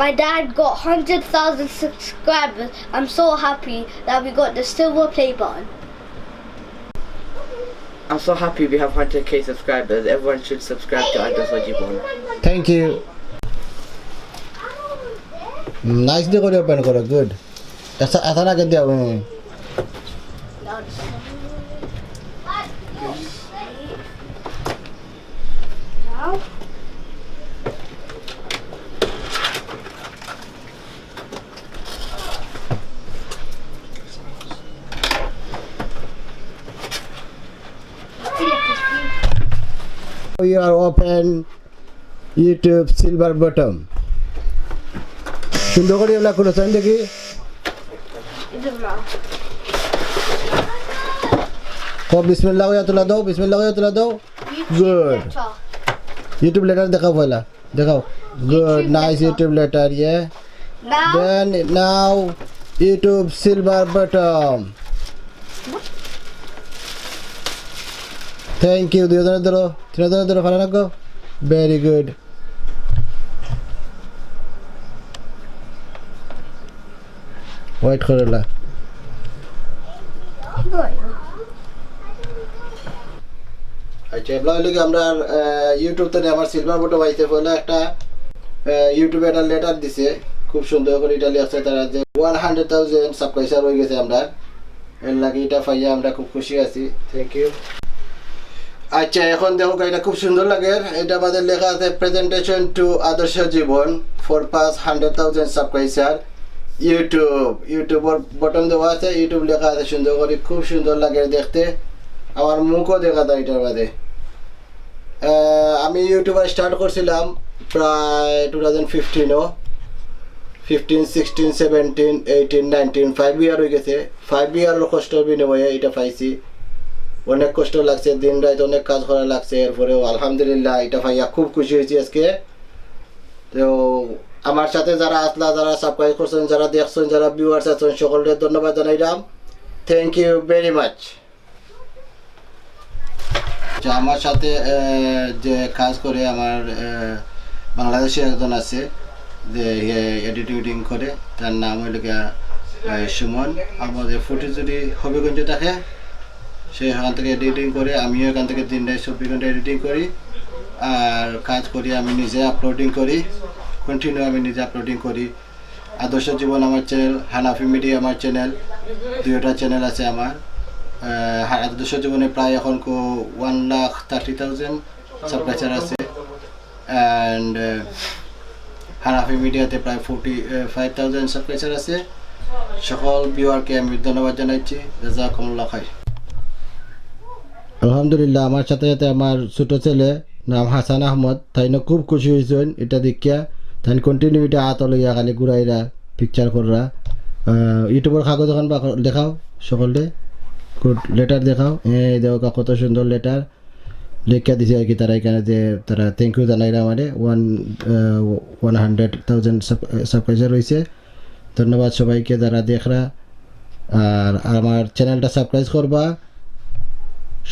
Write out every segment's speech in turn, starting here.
My dad got 100,000 subscribers. I'm so happy that we got the silver play button. I'm so happy we have 100k subscribers. Everyone should subscribe to Adorso Jibon. Thank you. Nice day করে open করো, good. Asa na ganda mo. Now. We are open YouTube silver button. সুন্দর করে এগুলা করেছেন দেখি বিসমিল্লাহ করে তোলা দাও, বিসমিল্লাহ করে তোলা দাও। গুড ইউটিউব লেটার দেখাও পয়লা, দেখাও। গুড নাইস ইউটিউব লেটার, ইয়ে। Then now YouTube silver button. Thank you. দুজনের ধরো, তিনজনের ধরো, ভালো রাখো। Very good. ওয়েট করলা। আচ্ছা এবার হলো কি আমরা ইউটিউব থেকে আমার সিলভার বটন পাইতে বলে একটা ইউটিউবে একটা লেটার দিছে, খুব সুন্দর করে এটা লেখছে তারা যে 100,000 সাবস্ক্রাইবার হয়ে গেছে আমরা, এর লাগে এটা পাইয়া আমরা খুব খুশি আছি। Thank you. আচ্ছা এখন দেখো এটা খুব সুন্দর লাগে, এটা আমাদের লেখা আছে প্রেজেন্টেশন টু আদর্শ জীবন ফর পাস 100,000 সাবস্ক্রাইবার ইউটিউবের বটন দেওয়া আছে, ইউটিউব লেখা আছে সুন্দর করে, খুব সুন্দর লাগে দেখতে। আমার মুখও দেখা যায় এটার মধ্যে। আমি ইউটিউবার স্টার্ট করছিলাম প্রায় 2015, 15, 16, 17, 18, 19, 5 ইয়ার হয়ে গেছে। 5 ইয়ারের কষ্টের বিনিময়ে এটা পাইছি, অনেক কষ্ট লাগছে, দিন রাত অনেক কাজ করা লাগছে, এরপরেও আলহামদুলিল্লাহ এটা পাইয়া খুব খুশি হয়েছি আজকে। তো আমার সাথে যারা আসলা, যারা সাবস্ক্রাইব করছেন, যারা দেখছেন, যারা ভিউয়ার্স আছেন, সকলকে ধন্যবাদ জানাইলাম। Thank you very much. আমার সাথে যে কাজ করে আমার বাংলাদেশে একজন আছে যে এডিটিং করে, তার নাম হইল সুমন। আমাদের ফুটেজ যদি হবিগঞ্জে থাকে, সে এখান থেকে এডিটিং করে, আমিও এখান থেকে 3-24 ঘন্টা এডিটিং করি আর কাজ করি। আমি নিজে আপলোডিং করি, কন্টিনিউ আমি নিজে আপলোডিং করি। আদর্শ জীবন আমার চ্যানেল, হানাফি মিডিয়া আমার চ্যানেল, দুইটা চ্যানেল আছে আমার। আদর্শ জীবনে প্রায় এখন 1,30,000 সাবস্ক্রাইবার আছে, অ্যান্ড হানাফি মিডিয়াতে প্রায় 45,000 সাবস্ক্রাইবার আছে। সকল ভিউয়ারকে আমি ধন্যবাদ জানাচ্ছি। জাযাকুমুল্লাহ খাইর। আলহামদুলিল্লাহ আমার সাথে সাথে আমার ছোট ছেলে নাম হাসান আহমদ, তাই না খুব খুশি হয়েছেন এটা দেখিয়া। তাই কন্টিনিউ এটা হাত লইয়া খালি ঘুরাইরা পিকচার করা। ইউটিউবের কাগজ এখন দেখাও সকলে, গুড লেটার দেখাও। দেখো কত সুন্দর লেটার লেখা দিছে আর কি তারা এখানে, যে তারা থ্যাংক ইউ জানাইরা আমাদের 100,000 সাবস্ক্রাইবার হয়েছে। ধন্যবাদ সবাইকে যারা দেখরা, আর আমার চ্যানেলটা সাবস্ক্রাইব করবা,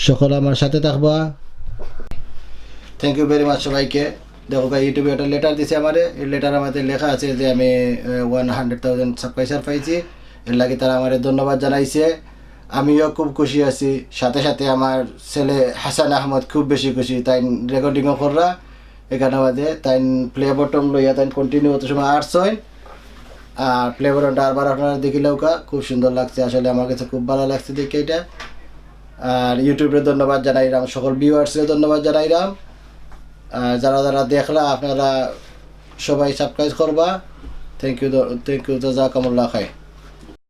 সকল আমার সাথে থাকবা। থ্যাংক ইউ ভেরি মাচ সবাইকে। দেখো ভাই ইউটিউবে একটা লেটার দিছে আমারে, এই লেটার আমাদের লেখা আছে যে আমি 100,000 সাবস্ক্রাইবার পাইছি, এর লাগে তারা আমারে ধন্যবাদ জানাইছে। আমিও খুব খুশি আছি, সাথে সাথে আমার ছেলে হাসান আহমদ খুব বেশি খুশি। তাই রেকর্ডিংও কররা এখানে আমাদের, তাই প্লে বটন লইয়া তাই কন্টিনিউ হতে সময় আর্টস হয়। আর প্লে বটনটা আরবার আপনারা দেখিলেও খুব সুন্দর লাগছে, আসলে আমার কাছে খুব ভালো লাগছে দেখে এটা। আর ইউটিউবের ধন্যবাদ জানাইলাম, সকল ভিউয়ার্সের ধন্যবাদ জানাইলাম। যারা যারা দেখলা আপনারা সবাই সাবস্ক্রাইব করবা। থ্যাংক ইউ, জাযাকুমুল্লাহ খাইর।